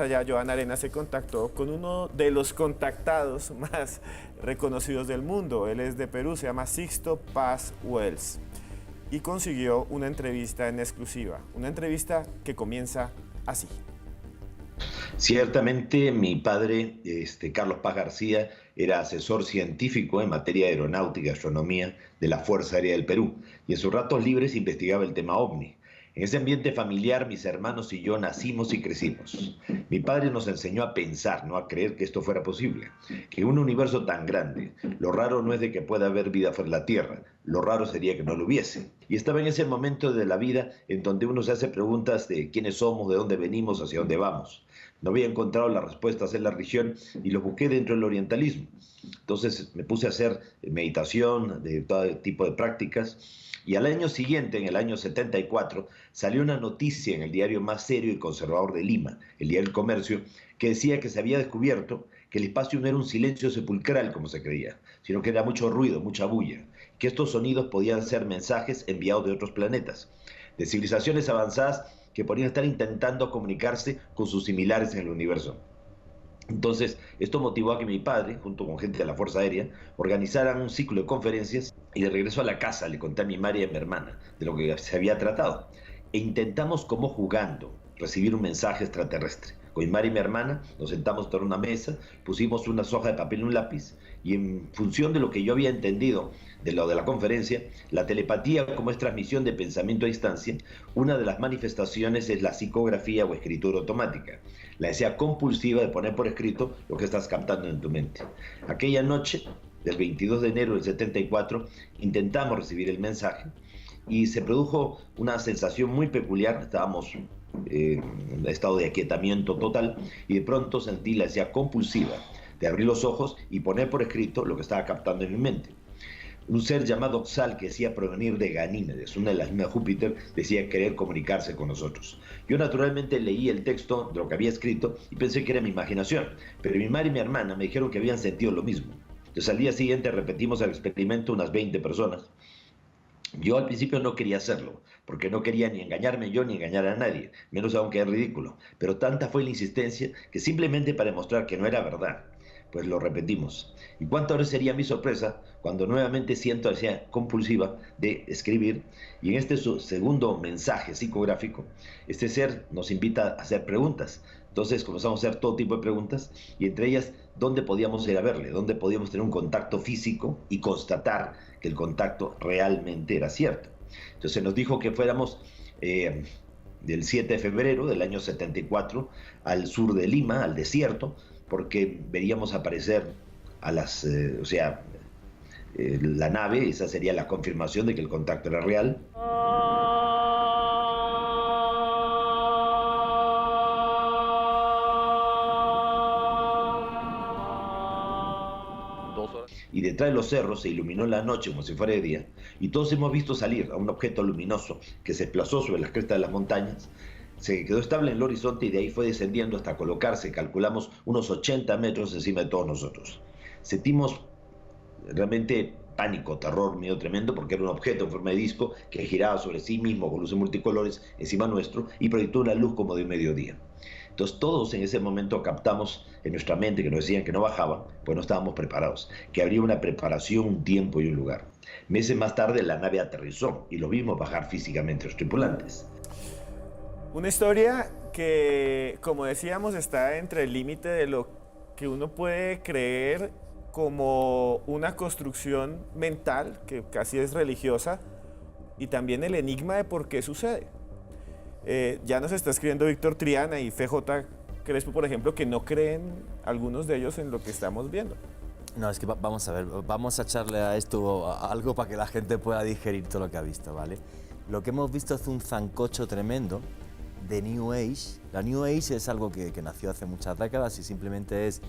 Allá, Joan Arenas se contactó con uno de los contactados más reconocidos del mundo. Él es de Perú, se llama Sixto Paz Wells y consiguió una entrevista en exclusiva. Una entrevista que comienza así. Ciertamente, mi padre, Carlos Paz García, era asesor científico en materia de aeronáutica y astronomía de la Fuerza Aérea del Perú, y en sus ratos libres investigaba el tema OVNI. En ese ambiente familiar, mis hermanos y yo nacimos y crecimos. Mi padre nos enseñó a pensar, no a creer que esto fuera posible. Que en un universo tan grande, lo raro no es de que pueda haber vida fuera de la Tierra, lo raro sería que no lo hubiese. Y estaba en ese momento de la vida en donde uno se hace preguntas de quiénes somos, de dónde venimos, hacia dónde vamos. No había encontrado las respuestas en la religión y los busqué dentro del orientalismo. Entonces me puse a hacer meditación, de todo tipo de prácticas. Y al año siguiente, en el año 74, salió una noticia en el diario más serio y conservador de Lima, el diario El Comercio, que decía que se había descubierto que el espacio no era un silencio sepulcral, como se creía, sino que era mucho ruido, mucha bulla, que estos sonidos podían ser mensajes enviados de otros planetas, de civilizaciones avanzadas que podrían estar intentando comunicarse con sus similares en el universo. Entonces, esto motivó a que mi padre, junto con gente de la Fuerza Aérea, organizaran un ciclo de conferencias y de regreso a la casa le conté a mi madre y a mi hermana de lo que se había tratado. E intentamos, como jugando, recibir un mensaje extraterrestre. Con mi madre y mi hermana nos sentamos en una mesa, pusimos unas hojas de papel y un lápiz, y en función de lo que yo había entendido de lo de la conferencia, la telepatía como es transmisión de pensamiento a distancia, una de las manifestaciones es la psicografía o escritura automática, la desea compulsiva de poner por escrito lo que estás captando en tu mente. Aquella noche, del 22 de enero del 74, intentamos recibir el mensaje y se produjo una sensación muy peculiar. Estábamos en estado de aquietamiento total y de pronto sentí la ansiedad compulsiva de abrir los ojos y poner por escrito lo que estaba captando en mi mente. Un ser llamado Xal, que decía provenir de Ganímedes, una de las mismas Júpiter, decía querer comunicarse con nosotros. Yo naturalmente leí el texto de lo que había escrito y pensé que era mi imaginación, pero mi madre y mi hermana me dijeron que habían sentido lo mismo. Entonces al día siguiente repetimos el experimento unas 20 personas. Yo al principio no quería hacerlo, porque no quería ni engañarme yo ni engañar a nadie, menos aún que es ridículo. Pero tanta fue la insistencia que simplemente para demostrar que no era verdad, pues lo repetimos. ¿Y cuánta hora sería mi sorpresa cuando nuevamente siento ansiedad compulsiva de escribir? Y en este segundo mensaje psicográfico, este ser nos invita a hacer preguntas. Entonces comenzamos a hacer todo tipo de preguntas y entre ellas, ¿dónde podíamos ir a verle? ¿Dónde podíamos tener un contacto físico y constatar que el contacto realmente era cierto? Entonces nos dijo que fuéramos del 7 de febrero del año 74 al sur de Lima, al desierto, porque veríamos aparecer a la nave. Esa sería la confirmación de que el contacto era real. Y detrás de los cerros se iluminó la noche como si fuera de día, y todos hemos visto salir a un objeto luminoso que se desplazó sobre las crestas de las montañas, se quedó estable en el horizonte y de ahí fue descendiendo hasta colocarse, calculamos, unos 80 metros encima de todos nosotros. Sentimos realmente pánico, terror, miedo tremendo, porque era un objeto en forma de disco que giraba sobre sí mismo con luces multicolores encima nuestro y proyectó una luz como de mediodía. Entonces todos en ese momento captamos en nuestra mente que nos decían que no bajaban, pues no estábamos preparados, que habría una preparación, un tiempo y un lugar. Meses más tarde la nave aterrizó y lo vimos bajar físicamente los tripulantes. Una historia que, como decíamos, está entre el límite de lo que uno puede creer como una construcción mental, que casi es religiosa, y también el enigma de por qué sucede. Ya nos está escribiendo Víctor Triana y FJ Crespo, por ejemplo, que no creen algunos de ellos en lo que estamos viendo. No, es que vamos a ver, vamos a echarle a esto algo para que la gente pueda digerir todo lo que ha visto, ¿vale? Lo que hemos visto es un zancocho tremendo de New Age. La New Age es algo que nació hace muchas décadas y simplemente es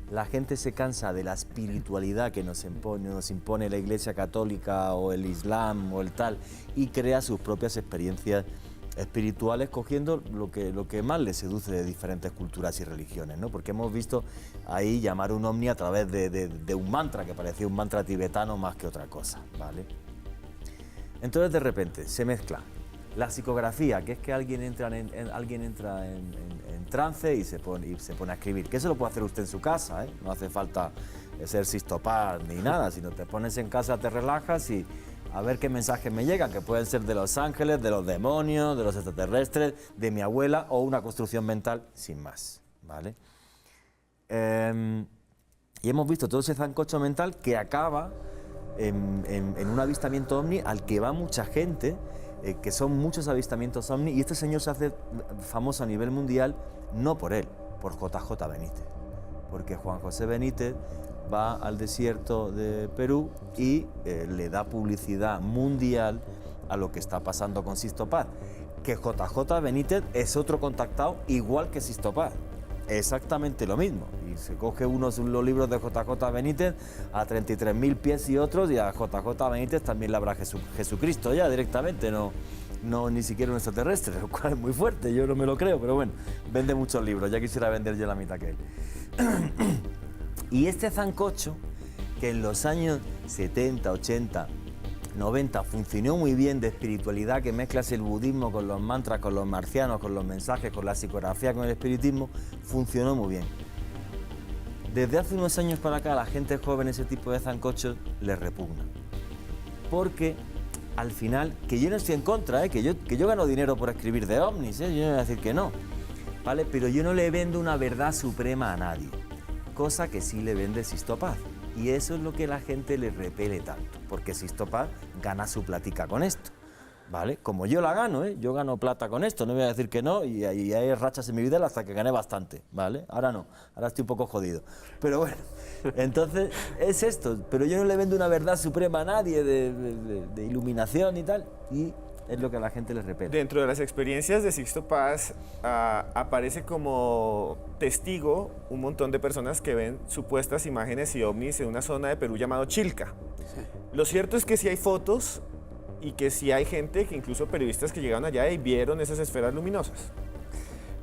la gente se cansa de la espiritualidad que nos impone la Iglesia Católica o el Islam o el tal y crea sus propias experiencias espirituales cogiendo lo que más les seduce de diferentes culturas y religiones, ¿no? Porque hemos visto ahí llamar un ovni a través de un mantra que parecía un mantra tibetano más que otra cosa, ¿vale? Entonces de repente se mezcla La psicografía, que es que alguien entra en trance y se pone a escribir, que eso lo puede hacer usted en su casa, ¿eh? No hace falta ser Sixto Paz ni nada, sino te pones en casa, te relajas y a ver qué mensajes me llegan, que pueden ser de los ángeles, de los demonios, de los extraterrestres, de mi abuela o una construcción mental sin más, ¿vale? Y hemos visto todo ese zancocho mental que acaba en un avistamiento ovni al que va mucha gente, que son muchos avistamientos ovni, y este señor se hace famoso a nivel mundial no por él, por JJ Benítez, porque Juan José Benítez va al desierto de Perú y le da publicidad mundial a lo que está pasando con Sixto Paz, que JJ Benítez es otro contactado igual que Sixto Paz, exactamente lo mismo, y se coge los libros de JJ Benítez a 33.000 pies y otros, y a JJ Benítez también le habrá Jesucristo ya directamente, no ni siquiera un extraterrestre, lo cual es muy fuerte, yo no me lo creo, pero bueno, vende muchos libros, ya quisiera vender yo la mitad que él. Y este zancocho, que en los años 70, 80, 90 funcionó muy bien, de espiritualidad, que mezclas el budismo con los mantras, con los marcianos, con los mensajes, con la psicografía, con el espiritismo, funcionó muy bien. Desde hace unos años para acá, a la gente joven ese tipo de zancochos les repugna. Porque al final, que yo no estoy en contra, que yo gano dinero por escribir de ovnis, yo no voy a decir que no, ¿vale? Pero yo no le vendo una verdad suprema a nadie, cosa que sí le vende Sixto Paz. Y eso es lo que la gente le repele tanto, porque Sixto Paz gana su platica con esto, ¿vale? Como yo la gano, yo gano plata con esto, no voy a decir que no, y hay rachas en mi vida hasta que gané bastante, ¿vale? Ahora no, ahora estoy un poco jodido. Pero bueno, entonces es esto, pero yo no le vendo una verdad suprema a nadie de iluminación y tal, y es lo que a la gente les repele. Dentro de las experiencias de Sixto Paz aparece como testigo un montón de personas que ven supuestas imágenes y ovnis en una zona de Perú llamado Chilca. Sí. Lo cierto es que sí hay fotos y que sí hay gente, que incluso periodistas que llegaron allá y vieron esas esferas luminosas.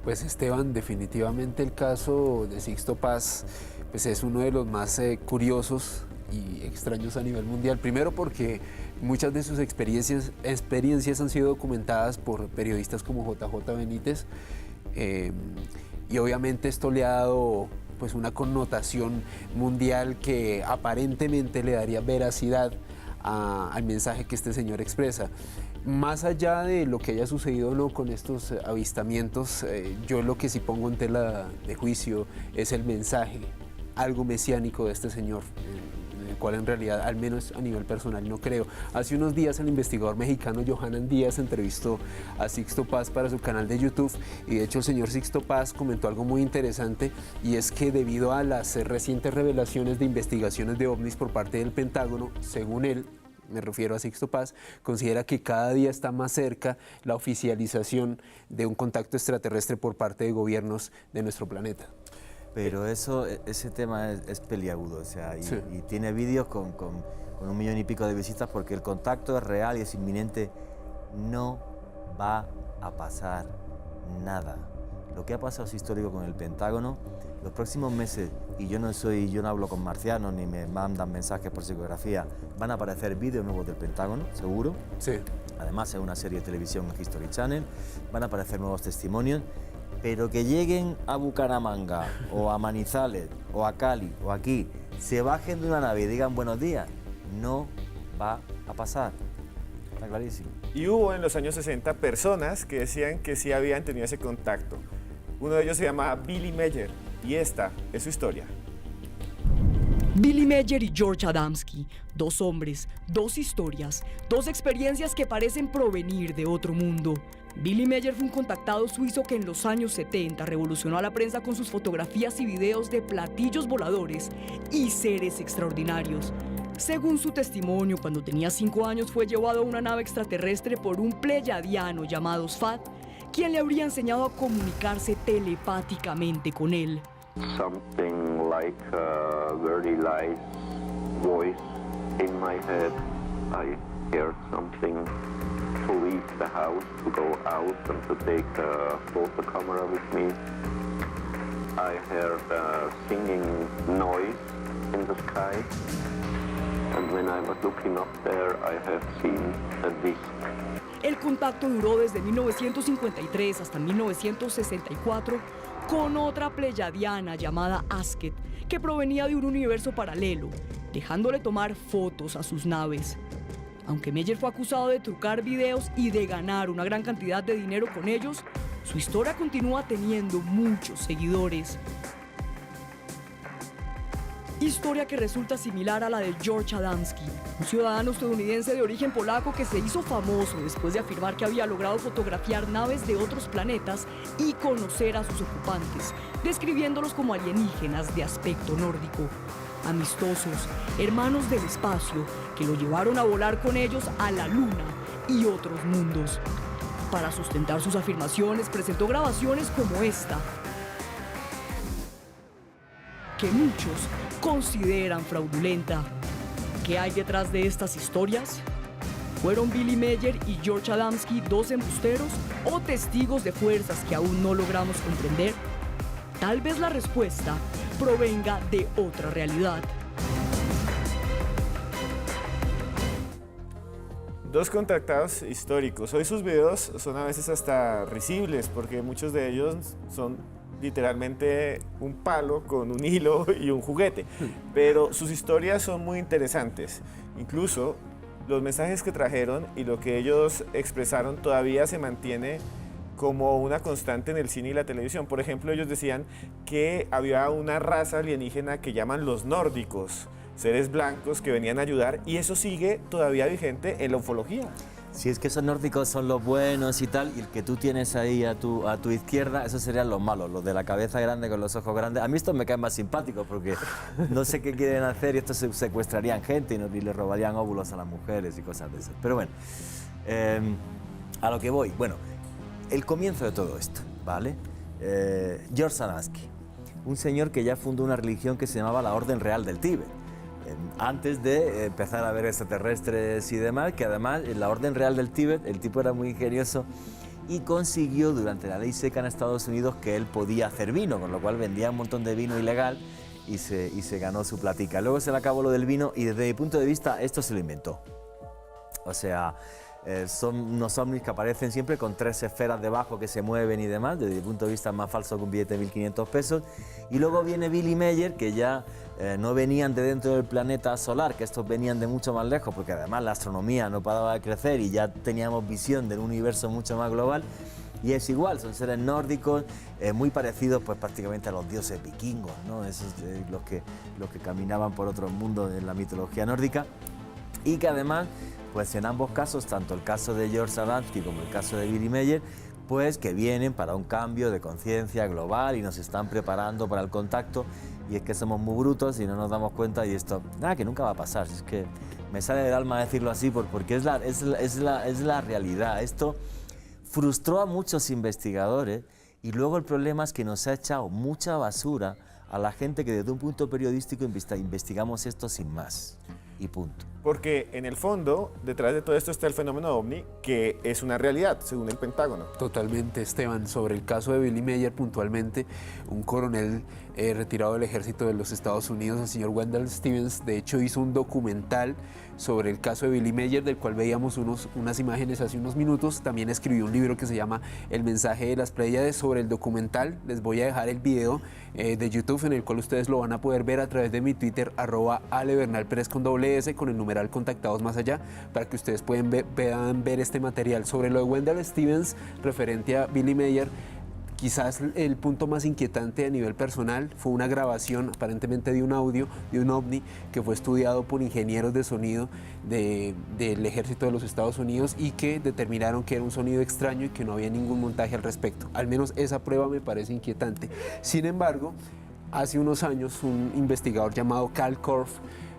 Pues Esteban, definitivamente el caso de Sixto Paz pues es uno de los más curiosos y extraños a nivel mundial. Primero porque muchas de sus experiencias han sido documentadas por periodistas como JJ Benítez, y obviamente esto le ha dado pues una connotación mundial que aparentemente le daría veracidad al mensaje que este señor expresa. Más allá de lo que haya sucedido o no con estos avistamientos, yo lo que sí pongo en tela de juicio es el mensaje, algo mesiánico de este señor, en el cual en realidad, al menos a nivel personal, no creo. Hace unos días el investigador mexicano Johanan Díaz entrevistó a Sixto Paz para su canal de YouTube, y de hecho el señor Sixto Paz comentó algo muy interesante, y es que debido a las recientes revelaciones de investigaciones de ovnis por parte del Pentágono, según él, me refiero a Sixto Paz, considera que cada día está más cerca la oficialización de un contacto extraterrestre por parte de gobiernos de nuestro planeta. Pero ese tema es peliagudo, o sea, sí. Y tiene vídeos con 1 millón y pico de visitas, porque el contacto es real y es inminente. No va a pasar nada. Lo que ha pasado es histórico con el Pentágono. Los próximos meses, y yo no hablo con marcianos ni me mandan mensajes por psicografía, van a aparecer vídeos nuevos del Pentágono, seguro. Sí. Además es una serie de televisión en History Channel, van a aparecer nuevos testimonios. Pero que lleguen a Bucaramanga, o a Manizales, o a Cali, o aquí, se bajen de una nave y digan buenos días, no va a pasar. Está clarísimo. Y hubo en los años 60 personas que decían que sí habían tenido ese contacto. Uno de ellos se llama Billy Meyer, y esta es su historia. Billy Meyer y George Adamski, 2 hombres, 2 historias, 2 experiencias que parecen provenir de otro mundo. Billy Meyer fue un contactado suizo que en los años 70 revolucionó a la prensa con sus fotografías y videos de platillos voladores y seres extraordinarios. Según su testimonio, cuando tenía 5 años fue llevado a una nave extraterrestre por un pleyadiano llamado Sfat, quien le habría enseñado a comunicarse telepáticamente con él. Something like a very light voice in my head. I heard something to leave the house, to go out and to take a photo camera with me. I heard a singing noise in the sky, and when I was looking up there, I have seen a disc El contacto duró desde 1953 hasta 1964 con otra pleyadiana llamada Asket, que provenía de un universo paralelo, dejándole tomar fotos a sus naves. Aunque Meyer fue acusado de trucar videos y de ganar una gran cantidad de dinero con ellos, su historia continúa teniendo muchos seguidores. Historia que resulta similar a la de George Adamski, un ciudadano estadounidense de origen polaco que se hizo famoso después de afirmar que había logrado fotografiar naves de otros planetas y conocer a sus ocupantes, describiéndolos como alienígenas de aspecto nórdico. Amistosos, hermanos del espacio, que lo llevaron a volar con ellos a la Luna y otros mundos. Para sustentar sus afirmaciones, presentó grabaciones como esta, que muchos consideran fraudulenta. ¿Qué hay detrás de estas historias? ¿Fueron Billy Meyer y George Adamski dos embusteros o testigos de fuerzas que aún no logramos comprender? Tal vez la respuesta provenga de otra realidad. Dos contactados históricos. Hoy sus videos son a veces hasta risibles porque muchos de ellos son literalmente un palo con un hilo y un juguete. Pero sus historias son muy interesantes. Incluso los mensajes que trajeron y lo que ellos expresaron todavía se mantiene como una constante en el cine y la televisión. Por ejemplo, ellos decían que había una raza alienígena que llaman los nórdicos, seres blancos que venían a ayudar, y eso sigue todavía vigente en la ufología. Si es que esos nórdicos son los buenos y tal, y el que tú tienes ahí a tu izquierda, esos serían los malos, los de la cabeza grande con los ojos grandes. A mí estos me caen más simpáticos porque no sé qué quieren hacer y estos secuestrarían gente y le robarían óvulos a las mujeres y cosas de esas. Pero bueno, a lo que voy. Bueno, el comienzo de todo esto, ¿vale? George Adamski, un señor que ya fundó una religión que se llamaba la Orden Real del Tíbet. Antes de empezar a ver extraterrestres y demás, que además en la Orden Real del Tíbet el tipo era muy ingenioso y consiguió durante la ley seca en Estados Unidos que él podía hacer vino, con lo cual vendía un montón de vino ilegal y se ganó su platica. Luego se le acabó lo del vino y desde mi punto de vista esto se lo inventó. O sea, son unos ovnis que aparecen siempre con 3 esferas debajo que se mueven y demás, desde mi punto de vista es más falso que un billete de 1.500 pesos. Y luego viene Billy Meyer, que ya no venían de dentro del planeta solar, que estos venían de mucho más lejos, porque además la astronomía no paraba de crecer y ya teníamos visión del universo mucho más global. Y es igual, son seres nórdicos, muy parecidos pues prácticamente a los dioses vikingos, ¿no? Esos los que caminaban por otros mundos en la mitología nórdica. Y que además, pues en ambos casos, tanto el caso de George Adamski como el caso de Billy Meyer, pues que vienen para un cambio de conciencia global y nos están preparando para el contacto. Y es que somos muy brutos y no nos damos cuenta y esto, nada, que nunca va a pasar. Es que me sale del alma decirlo así porque es la realidad. Esto frustró a muchos investigadores y luego el problema es que nos ha echado mucha basura a la gente que desde un punto periodístico investigamos esto sin más. Y punto. Porque en el fondo, detrás de todo esto está el fenómeno ovni, que es una realidad, según el Pentágono. Totalmente, Esteban. Sobre el caso de Billy Meyer, puntualmente, un coronel retirado del ejército de los Estados Unidos, el señor Wendell Stevens, de hecho hizo un documental sobre el caso de Billy Meyer, del cual veíamos unas imágenes hace unos minutos. También escribió un libro que se llama El mensaje de las Pléyades. Sobre el documental les voy a dejar el video de YouTube, en el cual ustedes lo van a poder ver a través de mi Twitter, @alebernalperez con @S, con el numeral contactados más allá, para que ustedes puedan ver este material. Sobre lo de Wendell Stevens, referente a Billy Meyer, quizás el punto más inquietante a nivel personal fue una grabación aparentemente de un audio de un ovni que fue estudiado por ingenieros de sonido del ejército de los Estados Unidos y que determinaron que era un sonido extraño y que no había ningún montaje al respecto. Al menos esa prueba me parece inquietante. Sin embargo, hace unos años un investigador llamado Cal Korff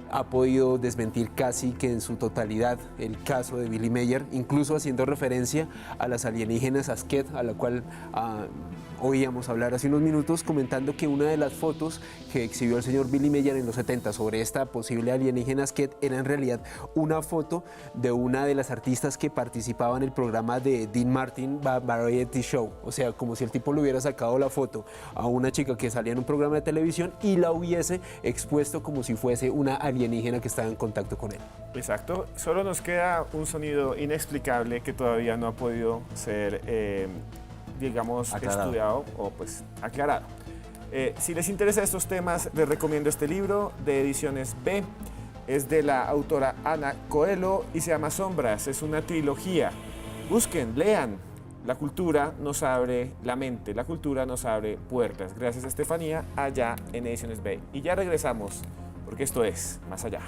ha podido desmentir casi que en su totalidad el caso de Billy Meyer, incluso haciendo referencia a las alienígenas Asket, a la cual oíamos hablar hace unos minutos, comentando que una de las fotos que exhibió el señor Billy Meyer en los 70 sobre esta posible alienígena Asket era en realidad una foto de una de las artistas que participaba en el programa de Dean Martin Variety Show. O sea, como si el tipo le hubiera sacado la foto a una chica que salía en un programa de televisión y la hubiese expuesto como si fuese una alienígena alienígena que estaba en contacto con él. Exacto, solo nos queda un sonido inexplicable que todavía no ha podido ser, digamos, aclarado. estudiado o pues aclarado. Si les interesan estos temas, les recomiendo este libro de Ediciones B. Es de la autora Ana Coelho y se llama Sombras. Es una trilogía. Busquen, lean. La cultura nos abre la mente, la cultura nos abre puertas. Gracias a Estefanía, allá en Ediciones B. Y ya regresamos, porque esto es Más Allá.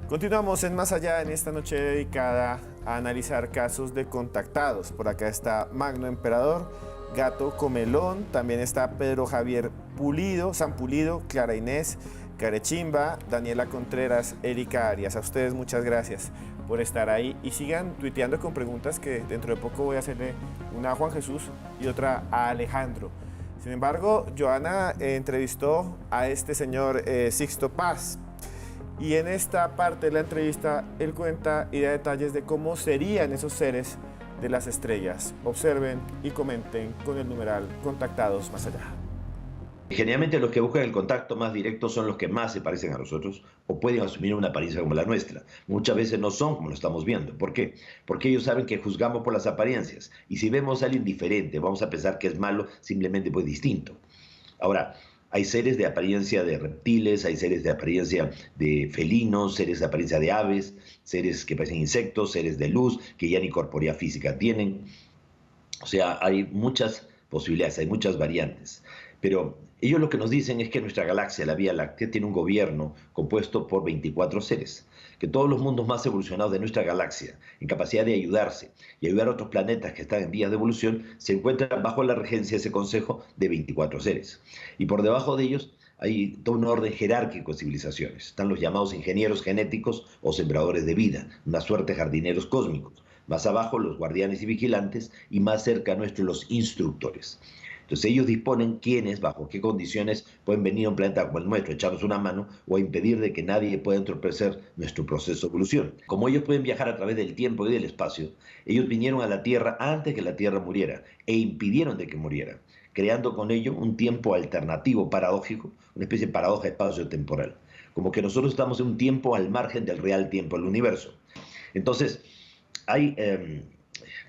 Continuamos en Más Allá en esta noche dedicada a analizar casos de contactados. Por acá está Magno Emperador, Gato Comelón, también está Pedro Javier Pulido, San Pulido, Clara Inés, Carechimba, Daniela Contreras, Erika Arias. A ustedes muchas gracias por estar ahí y sigan tuiteando con preguntas que dentro de poco voy a hacerle una a Juan Jesús y otra a Alejandro. Sin embargo, Joana entrevistó a este señor Sixto Paz y en esta parte de la entrevista él cuenta y da detalles de cómo serían esos seres de las estrellas. Observen y comenten con el numeral Contactados Más Allá. Generalmente los que buscan el contacto más directo son los que más se parecen a nosotros o pueden asumir una apariencia como la nuestra. Muchas veces no son como lo estamos viendo. ¿Por qué? Porque ellos saben que juzgamos por las apariencias. Y si vemos a alguien diferente, vamos a pensar que es malo simplemente pues distinto. Ahora, hay seres de apariencia de reptiles, hay seres de apariencia de felinos, seres de apariencia de aves, seres que parecen insectos, seres de luz, que ya ni corporea física tienen. O sea, hay muchas posibilidades, hay muchas variantes. Pero ellos lo que nos dicen es que nuestra galaxia, la Vía Láctea, tiene un gobierno compuesto por 24 seres, que todos los mundos más evolucionados de nuestra galaxia, en capacidad de ayudarse y ayudar a otros planetas que están en vías de evolución, se encuentran bajo la regencia de ese consejo de 24 seres. Y por debajo de ellos hay todo un orden jerárquico de civilizaciones. Están los llamados ingenieros genéticos o sembradores de vida, una suerte de jardineros cósmicos. Más abajo los guardianes y vigilantes y más cerca a nuestros los instructores. Entonces ellos disponen quiénes, bajo qué condiciones pueden venir a un planeta como el nuestro, echarnos una mano o a impedir de que nadie pueda entorpecer nuestro proceso de evolución. Como ellos pueden viajar a través del tiempo y del espacio, ellos vinieron a la Tierra antes que la Tierra muriera e impidieron de que muriera, creando con ello un tiempo alternativo, paradójico, una especie de paradoja espacio-temporal. Como que nosotros estamos en un tiempo al margen del real tiempo del universo. Entonces, hay,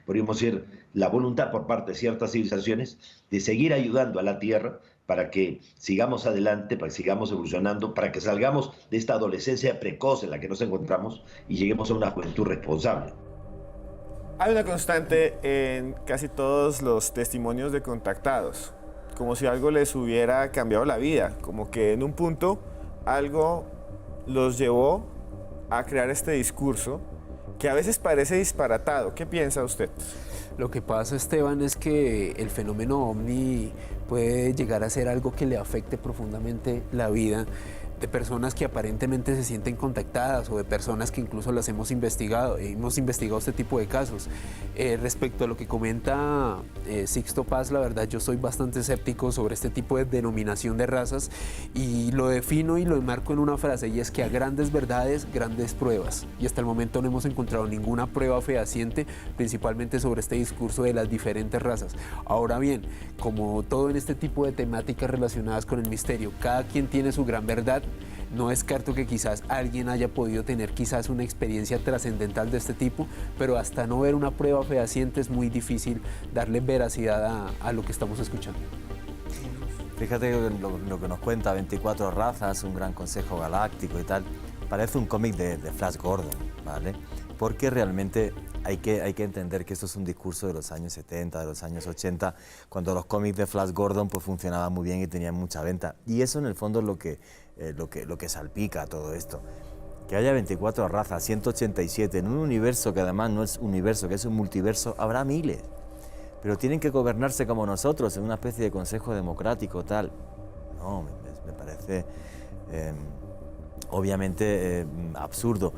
podríamos decir, la voluntad por parte de ciertas civilizaciones de seguir ayudando a la Tierra para que sigamos adelante, para que sigamos evolucionando, para que salgamos de esta adolescencia precoz en la que nos encontramos y lleguemos a una juventud responsable. Hay una constante en casi todos los testimonios de contactados, como si algo les hubiera cambiado la vida, como que en un punto algo los llevó a crear este discurso que a veces parece disparatado. ¿Qué piensa usted? Lo que pasa, Esteban, es que el fenómeno ovni puede llegar a ser algo que le afecte profundamente la vida de personas que aparentemente se sienten contactadas o de personas que incluso las hemos investigado este tipo de casos. Respecto a lo que comenta Sixto Paz, la verdad yo soy bastante escéptico sobre este tipo de denominación de razas y lo defino y lo enmarco en una frase, y es que a grandes verdades, grandes pruebas. Y hasta el momento no hemos encontrado ninguna prueba fehaciente, principalmente sobre este discurso de las diferentes razas. Ahora bien, como todo en este tipo de temáticas relacionadas con el misterio, cada quien tiene su gran verdad. No descarto que quizás alguien haya podido tener quizás una experiencia trascendental de este tipo, pero hasta no ver una prueba fehaciente es muy difícil darle veracidad a lo que estamos escuchando. Fíjate lo que nos cuenta, 24 razas, un gran consejo galáctico y tal, parece un cómic de Flash Gordon, ¿vale? Porque realmente hay que entender que esto es un discurso de los años 70, de los años 80, cuando los cómics de Flash Gordon pues funcionaban muy bien y tenían mucha venta. Y eso en el fondo es lo que salpica todo esto. Que haya 24 razas, 187, en un universo que además no es universo, que es un multiverso, habrá miles. Pero tienen que gobernarse como nosotros, en una especie de consejo democrático, tal. No, me parece obviamente absurdo.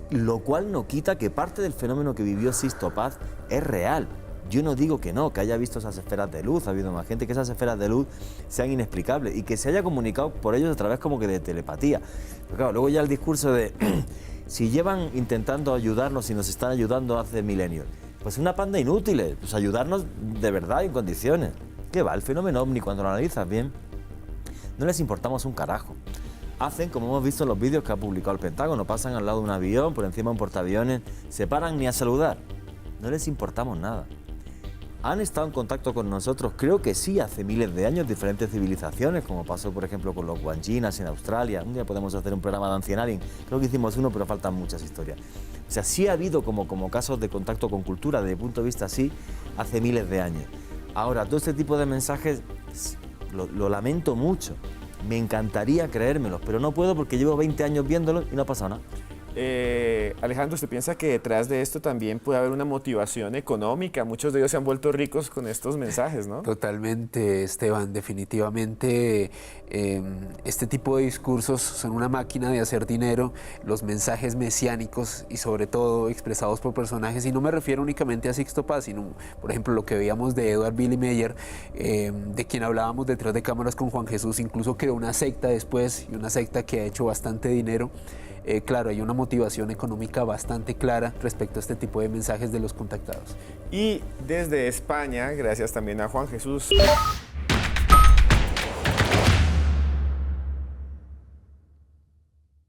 Lo cual no quita que parte del fenómeno que vivió Sixto Paz es real. Yo no digo que no, que haya visto esas esferas de luz, ha habido más gente, que esas esferas de luz sean inexplicables y que se haya comunicado por ellos a través como que de telepatía. Pero claro, luego ya el discurso de si llevan intentando ayudarnos y nos están ayudando hace milenios, pues una panda de inútiles, pues ayudarnos de verdad en condiciones. ¿Qué va? El fenómeno ovni, cuando lo analizas bien, no les importamos un carajo. hacen como hemos visto en los vídeos que ha publicado el Pentágono, pasan al lado de un avión, por encima de un portaaviones, se paran ni a saludar, no les importamos nada. Han estado en contacto con nosotros, creo que sí, hace miles de años, diferentes civilizaciones, como pasó por ejemplo con los guanchinas en Australia. Un día podemos hacer un programa de Ancianaring, creo que hicimos uno, pero faltan muchas historias. O sea, sí ha habido como casos de contacto con cultura, desde el punto de vista así, hace miles de años. Ahora, todo este tipo de mensajes lo lamento mucho, me encantaría creérmelos, pero no puedo porque llevo 20 años viéndolos y no ha pasado nada. Alejandro, ¿usted piensa que detrás de esto también puede haber una motivación económica? Muchos de ellos se han vuelto ricos con estos mensajes, ¿no? Totalmente, Esteban. Definitivamente este tipo de discursos son una máquina de hacer dinero. Los mensajes mesiánicos y sobre todo expresados por personajes, y no me refiero únicamente a Sixto Paz, sino por ejemplo lo que veíamos de Edward Billy Meyer, de quien hablábamos detrás de cámaras con Juan Jesús, incluso creó una secta después, y una secta que ha hecho bastante dinero. Claro, hay una motivación económica bastante clara respecto a este tipo de mensajes de los contactados. Y desde España, gracias también a Juan Jesús